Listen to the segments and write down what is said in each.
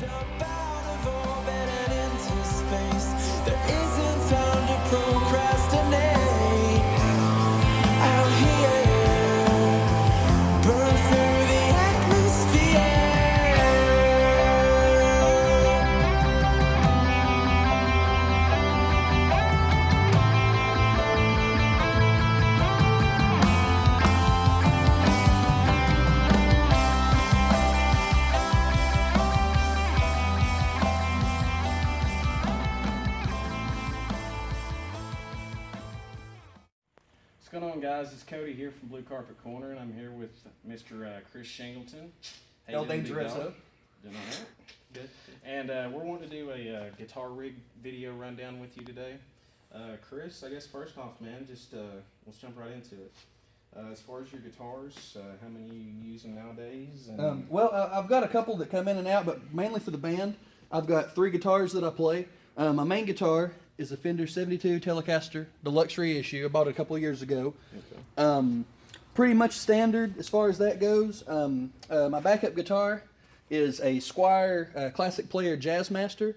Jump out of orbit and into space. There isn't time to procrastinate. Out here, burn through the atmosphere. What's going on, guys? It's Cody here from Blue Carpet Corner, and I'm here with Mr. Chris Shingleton. How you doing, big dog? Doing all right? Good. And we're wanting to do a guitar rig video rundown with you today. Chris, I guess first off, man, just let's jump right into it. As far as your guitars, how many are you using nowadays? And I've got a couple that come in and out, but mainly for the band. I've got 3 guitars that I play. My main guitar is a Fender 72 Telecaster Deluxe reissue. I bought it a couple of years ago. Okay. Pretty much standard as far as that goes. My backup guitar is a Squier Classic Player Jazzmaster.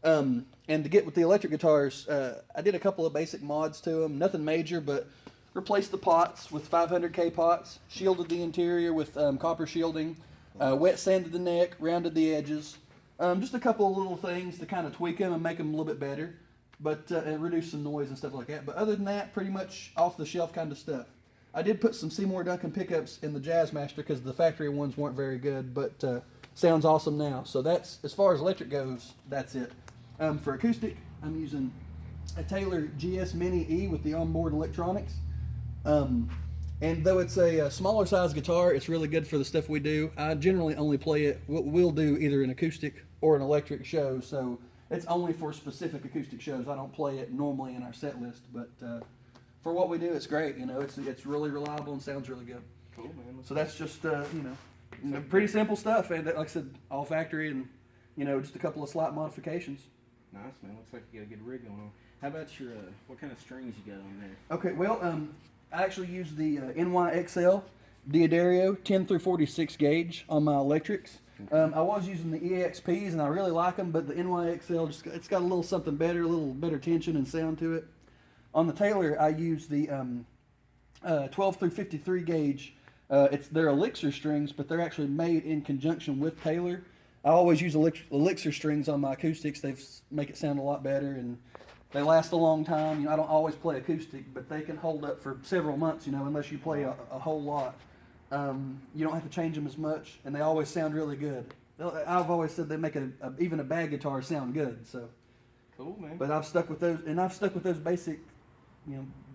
And to get with the electric guitars, I did a couple of basic mods to them. Nothing major, but replaced the pots with 500K pots, shielded the interior with copper shielding, wet sanded the neck, rounded the edges. Just a couple of little things to kind of tweak them and make them a little bit better, but and reduce some noise and stuff like that. But other than that, pretty much off the shelf kind of stuff. I did put some Seymour Duncan pickups in the Jazzmaster because the factory ones weren't very good, but sounds awesome now. So that's, as far as electric goes, that's it. For acoustic, I'm using a Taylor GS Mini E with the onboard electronics. And though it's a smaller size guitar, it's really good for the stuff we do. I generally only play it, we'll do either an acoustic or an electric show, so it's only for specific acoustic shows. I don't play it normally in our set list, but for what we do, it's great. You know, it's really reliable and sounds really good. cool, man. So that's just, pretty simple stuff. And like I said, all factory and, just a couple of slight modifications. Nice, man. Looks like you got a good rig going on. How about your, what kind of strings you got on there? Okay, well, I actually use the NYXL Diodario 10 through 46 gauge on my electrics. I was using the EXPs and I really like them, but the NYXL it's got a little something better, a little better tension and sound to it. On the Taylor, I use the 12 through 53 gauge. They're Elixir strings, but they're actually made in conjunction with Taylor. I always use Elixir strings on my acoustics. They make it sound a lot better and they last a long time. I don't always play acoustic, but they can hold up for several months, unless you play a whole lot. You don't have to change them as much, and they always sound really good. I've always said they make even a bad guitar sound good. So cool, man. But I've stuck with those basic,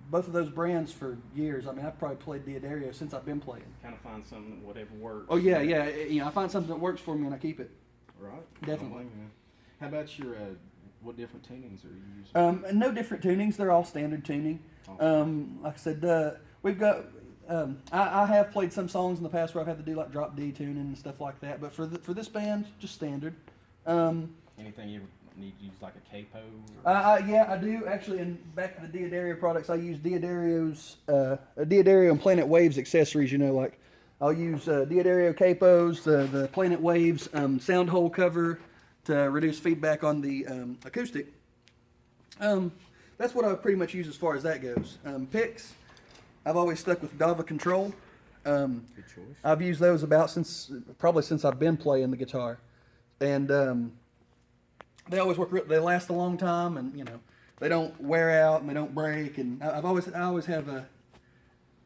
both of those brands for years. I mean, I've probably played Diodario since I've been playing. Kind of find something, whatever works. Oh yeah. I find something that works for me and I keep it. Right. Definitely. How about your, what different tunings are you using? No different tunings. They're all standard tuning. Awesome. Like I said, we've got. I have played some songs in the past where I've had to do like drop D tuning and stuff like that. But for this band, just standard. Anything you ever need to use like a capo? Yeah, I do actually. And back to the Diodario products, I use Diodarios, Diodario and Planet Waves accessories. Like I'll use Diodario capos, the Planet Waves sound hole cover to reduce feedback on the acoustic. That's what I pretty much use as far as that goes. Picks, I've always stuck with Dava Control. Good choice. I've used those probably since I've been playing the guitar, and they always work. They last a long time, and they don't wear out and they don't break. And I always have a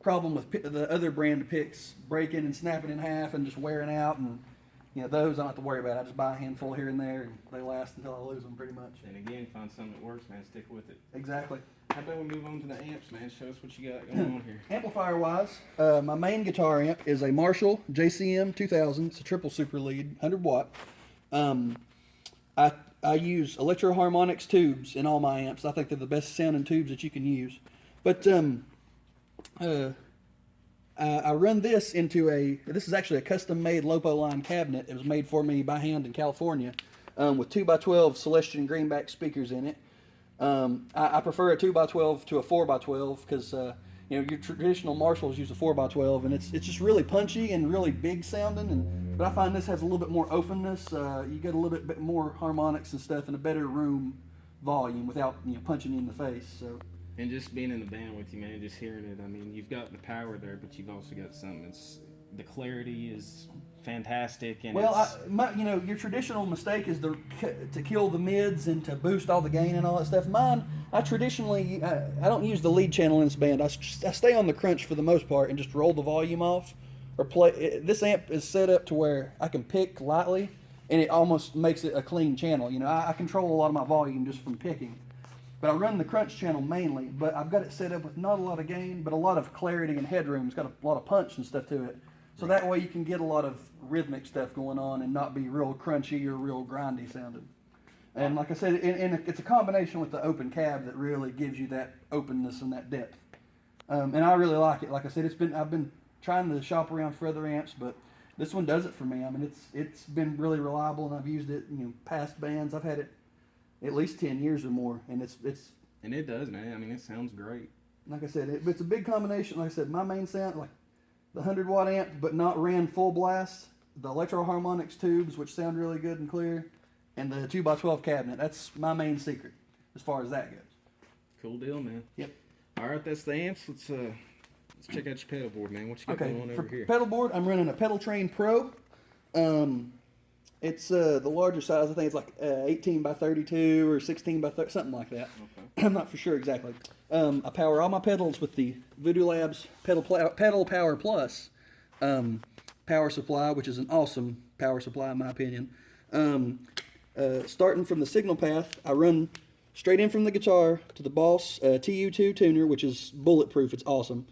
problem with the other brand of picks breaking and snapping in half and just wearing out. And those I don't have to worry about. I just buy a handful here and there, and they last until I lose them, pretty much. And again, find something that works, man. Stick with it. Exactly. How about we move on to the amps, man? Show us what you got going on here. Amplifier-wise, my main guitar amp is a Marshall JCM 2000. It's a triple super lead, 100 watt. I use Electro Harmonics tubes in all my amps. I think they're the best sounding tubes that you can use. But I run this into this is actually a custom-made Lopo line cabinet. It was made for me by hand in California with 2x12 Celestion greenback speakers in it. I prefer a 2x12 to a 4x12 because you know, your traditional Marshalls use a 4x12, and it's just really punchy and really big sounding. But I find this has a little bit more openness. You get a little bit more harmonics and stuff, and a better room volume without, you know, punching you in the face. So. And just being in the band with you, man, just hearing it, I mean, you've got the power there, but you've also got something that's, the clarity is fantastic. And well, you know, your traditional mistake is to kill the mids and to boost all the gain and all that stuff. Mine, I traditionally, I don't use the lead channel in this band. I stay on the crunch for the most part and just roll the volume off or play. This amp is set up to where I can pick lightly, and it almost makes it a clean channel. You know, I control a lot of my volume just from picking. But I run the crunch channel mainly, but I've got it set up with not a lot of gain, but a lot of clarity and headroom. It's got a lot of punch and stuff to it. So that way you can get a lot of rhythmic stuff going on and not be real crunchy or real grindy sounding. And like I said, it's a combination with the open cab that really gives you that openness and that depth. And I really like it. Like I said, I've been trying to shop around for other amps, but this one does it for me. I mean, it's been really reliable, and I've used it, you know, past bands. I've had it at least 10 years or more, and it's and it does, man. I mean, it sounds great. Like I said, it's a big combination. Like I said, my main sound, like the 100-watt amp, but not ran full blast, the Electro Harmonics tubes, which sound really good and clear, and the 2x12 cabinet. That's my main secret as far as that goes. Cool deal, man. Yep. All right, that's the amps. Let's check out your pedal board, man. What you got going on over here? Pedal board, I'm running a Pedal Train Pro. It's the larger size. I think it's like 18 by 32 or 16 by 30, something like that. Okay. I'm not for sure exactly. I power all my pedals with the Voodoo Labs Pedal Power Plus power supply, which is an awesome power supply in my opinion. Starting from the signal path, I run straight in from the guitar to the Boss TU2 tuner, which is bulletproof. It's awesome.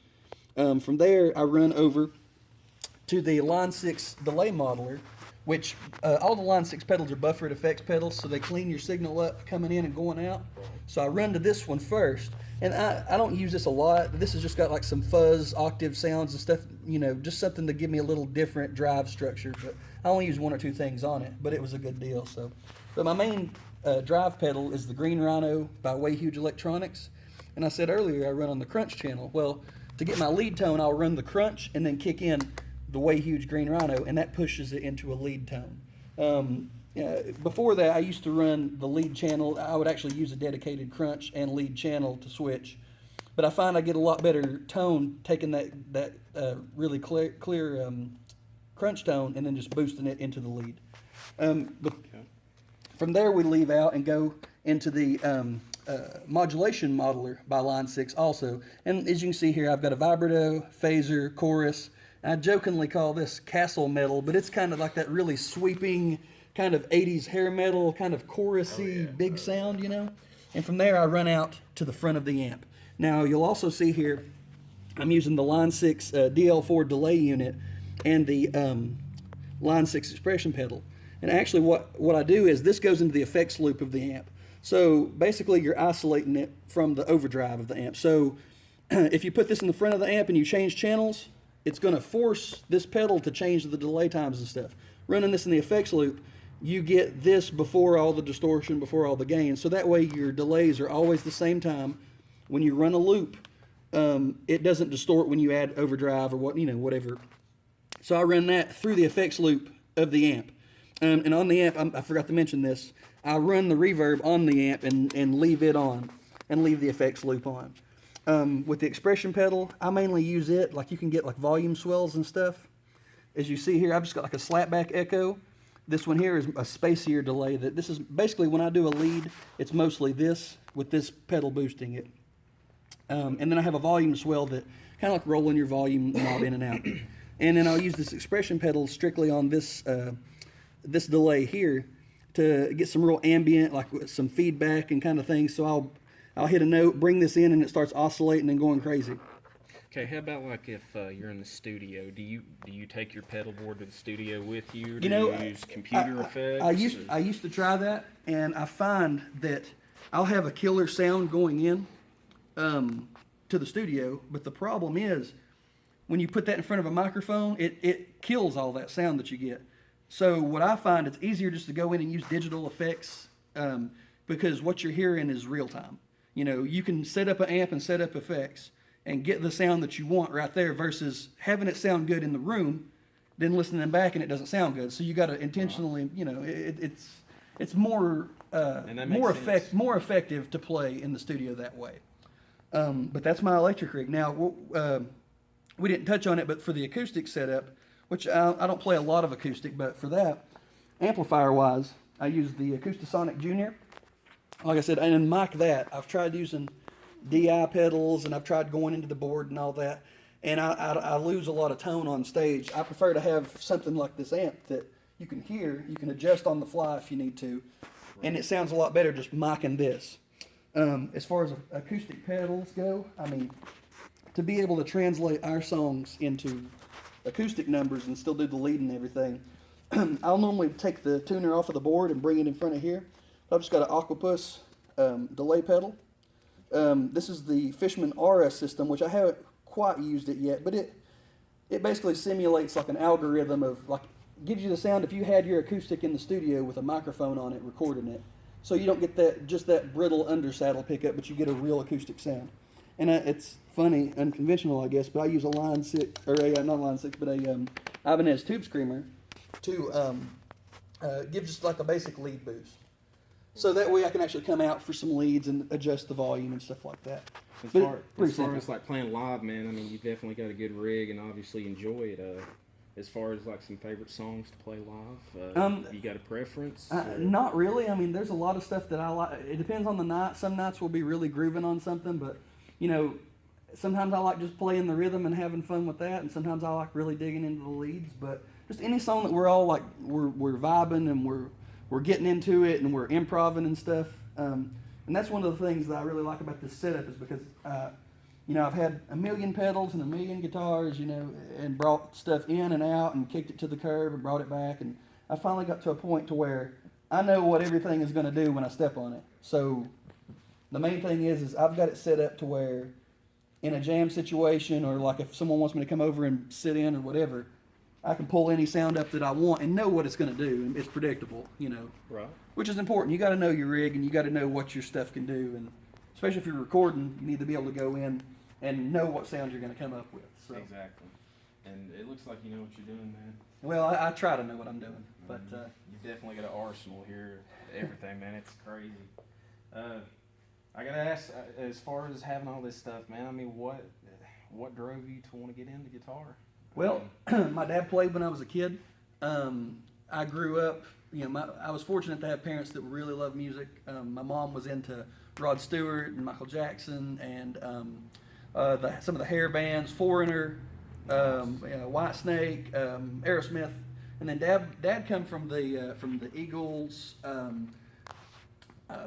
From there, I run over to the Line 6 delay modeler, which all the Line 6 pedals are buffered effects pedals, so they clean your signal up coming in and going out. So I run to this one first, and I don't use this a lot. This has just got like some fuzz, octave sounds and stuff, you know, just something to give me a little different drive structure. But I only use one or two things on it, but it was a good deal. So, but my main drive pedal is the Green Rhino by Way Huge Electronics, and I said earlier I run on the crunch channel. Well, to get my lead tone, I'll run the crunch and then kick in the Way Huge Green Rhino, and that pushes it into a lead tone. Before that, I used to run the lead channel. I would actually use a dedicated crunch and lead channel to switch, but I find I get a lot better tone taking that really clear crunch tone and then just boosting it into the lead. From there, we leave out and go into the modulation modeler by Line 6 also. And as you can see here, I've got a vibrato, phaser, chorus. I jokingly call this castle metal, but it's kind of like that really sweeping kind of 80s hair metal, kind of chorusy, big sound, you know? And from there, I run out to the front of the amp. Now, you'll also see here, I'm using the Line 6 DL4 delay unit and the Line 6 expression pedal. And actually what I do is this goes into the effects loop of the amp. So basically, you're isolating it from the overdrive of the amp. So if you put this in the front of the amp and you change channels, it's going to force this pedal to change the delay times and stuff. Running this in the effects loop, you get this before all the distortion, before all the gain. So that way your delays are always the same time. When you run a loop, it doesn't distort when you add overdrive or whatever. So I run that through the effects loop of the amp. And on the amp, I forgot to mention this, I run the reverb on the amp and leave it on and leave the effects loop on. With the expression pedal, I mainly use it, like you can get like volume swells and stuff. As you see here, I've just got like a slapback echo. This one here is a spacier delay. This is basically when I do a lead, it's mostly this with this pedal boosting it. And then I have a volume swell that kind of like rolling your volume knob in and out. And then I'll use this expression pedal strictly on this this delay here to get some real ambient, like some feedback and kind of things. So I'll hit a note, bring this in, and it starts oscillating and going crazy. Okay, how about like if you're in the studio? Do you take your pedal board to the studio with you? Or do you use computer effects? I used to try that, and I find that I'll have a killer sound going in to the studio, but the problem is when you put that in front of a microphone, it kills all that sound that you get. So what I find, it's easier just to go in and use digital effects because what you're hearing is real time. You know, you can set up an amp and set up effects, and get the sound that you want right there versus having it sound good in the room, then listening back and it doesn't sound good. So you got to intentionally, you know, it's more more effective to play in the studio that way. But that's my electric rig. Now we didn't touch on it, but for the acoustic setup, which I don't play a lot of acoustic, but for that, amplifier wise, I use the Acoustasonic Junior. Like I said, and in mic that, I've tried using DI pedals and I've tried going into the board and all that, and I lose a lot of tone on stage. I prefer to have something like this amp that you can hear, you can adjust on the fly if you need to, and it sounds a lot better just micing this. As far as acoustic pedals go, I mean, to be able to translate our songs into acoustic numbers and still do the lead and everything, I'll normally take the tuner off of the board and bring it in front of here. I've just got an Octopus delay pedal. This is the Fishman RS system, which I haven't quite used it yet, but it basically simulates like an algorithm of like, gives you the sound if you had your acoustic in the studio with a microphone on it recording it. So you don't get that brittle undersaddle pickup, but you get a real acoustic sound. And it's funny, unconventional, I guess, but I use a Line 6, or not Line 6, but a Ibanez Tube Screamer to give just like a basic lead boost. So that way I can actually come out for some leads and adjust the volume and stuff like that. As far as like playing live, man, I mean, you definitely got a good rig and obviously enjoy it. As far as like some favorite songs to play live, you got a preference? Not really. I mean, there's a lot of stuff that I like. It depends on the night. Some nights we'll be really grooving on something, but you know, sometimes I like just playing the rhythm and having fun with that, and sometimes I like really digging into the leads. But just any song that we're all like we're vibing and we're getting into it and we're improvising and stuff. And that's one of the things that I really like about this setup is because you know, I've had a million pedals and a million guitars, you know, and brought stuff in and out and kicked it to the curb and brought it back. And I finally got to a point to where I know what everything is going to do when I step on it. So the main thing is I've got it set up to where in a jam situation or like if someone wants me to come over and sit in or whatever, I can pull any sound up that I want and know what it's going to do. And it's predictable, you know. Right. Which is important. You got to know your rig and you got to know what your stuff can do. And especially if you're recording, you need to be able to go in and know what sound you're going to come up with. So. Exactly. And it looks like you know what you're doing, man. Well, I try to know what I'm doing. But you've definitely got an arsenal here. Everything, man. It's crazy. I got to ask, as far as having all this stuff, man, I mean, what drove you to want to get into guitar? Well, my dad played when I was a kid. I grew up, you know, I was fortunate to have parents that really loved music. My mom was into Rod Stewart and Michael Jackson and some of the hair bands, Foreigner, Whitesnake, Aerosmith, and then Dad come from the Eagles,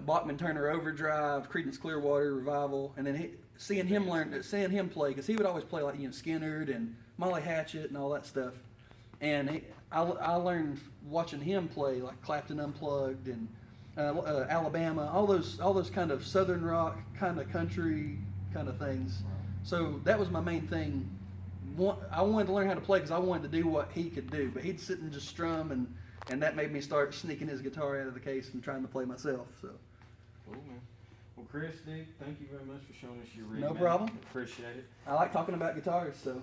Bachman Turner Overdrive, Creedence Clearwater Revival, and then seeing him play because he would always play like Skinner and Molly Hatchet and all that stuff, and I learned watching him play like Clapton Unplugged and Alabama, all those kind of southern rock kind of country kind of things. So that was my main thing. I wanted to learn how to play because I wanted to do what he could do, but he'd sit and just strum, and that made me start sneaking his guitar out of the case and trying to play myself. So. Cool, man. Well, Chris, dude, thank you very much for showing us your rig. No problem. Appreciate it. I like talking about guitars, so.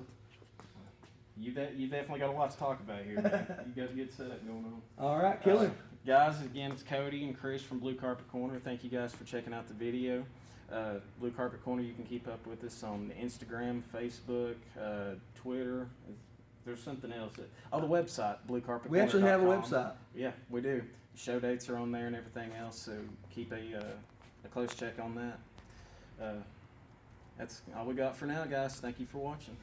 You definitely got a lot to talk about here, man. You got a good setup going on. All right, killer. Guys, again, it's Cody and Chris from Blue Carpet Corner. Thank you guys for checking out the video. Blue Carpet Corner, you can keep up with us on Instagram, Facebook, Twitter. There's something else. The website, bluecarpetcorner.com. We actually have a website. Yeah, we do. Show dates are on there and everything else, so keep a close check on that. That's all we got for now, guys. Thank you for watching.